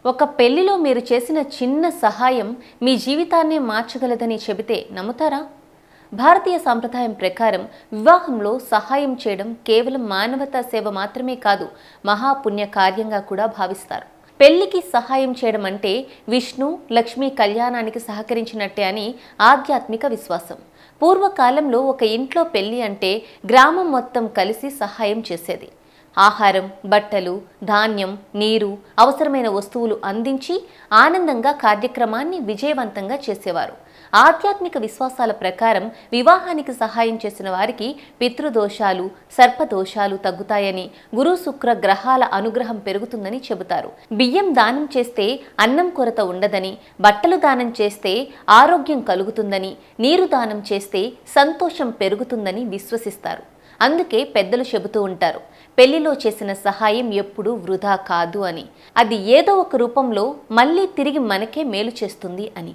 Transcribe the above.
ఒక పెళ్లిలో మీరు చేసిన చిన్న సహాయం మీ జీవితాన్నే మార్చగలదని చెబితే నమ్ముతారా? భారతీయ సంప్రదాయం ప్రకారం వివాహంలో సహాయం చేయడం కేవలం మానవతా సేవ మాత్రమే కాదు, మహాపుణ్య కార్యంగా కూడా భావిస్తారు. పెళ్లికి సహాయం చేయడం అంటే విష్ణు లక్ష్మీ కళ్యాణానికి సహకరించినట్టే అని ఆధ్యాత్మిక విశ్వాసం. పూర్వకాలంలో ఒక ఇంట్లో పెళ్లి అంటే గ్రామం మొత్తం కలిసి సహాయం చేసేది. ఆహారం, బట్టలు, ధాన్యం, నీరు, అవసరమైన వస్తువులు అందించి ఆనందంగా కార్యక్రమాన్ని విజయవంతంగా చేసేవారు. ఆధ్యాత్మిక విశ్వాసాల ప్రకారం వివాహానికి సహాయం చేసిన వారికి పితృదోషాలు, సర్పదోషాలు తగ్గుతాయని, గురు శుక్ర గ్రహాల అనుగ్రహం పెరుగుతుందని చెబుతారు. బియ్యం దానం చేస్తే అన్నం కొరత ఉండదని, బట్టలు దానం చేస్తే ఆరోగ్యం కలుగుతుందని, నీరు దానం చేస్తే సంతోషం పెరుగుతుందని విశ్వసిస్తారు. అందుకే పెద్దలు చెబుతూ ఉంటారు, పెళ్లిలో చేసిన సహాయం ఎప్పుడూ వృధా కాదు అని. అది ఏదో ఒక రూపంలో మళ్ళీ తిరిగి మనకే మేలు చేస్తుంది అని.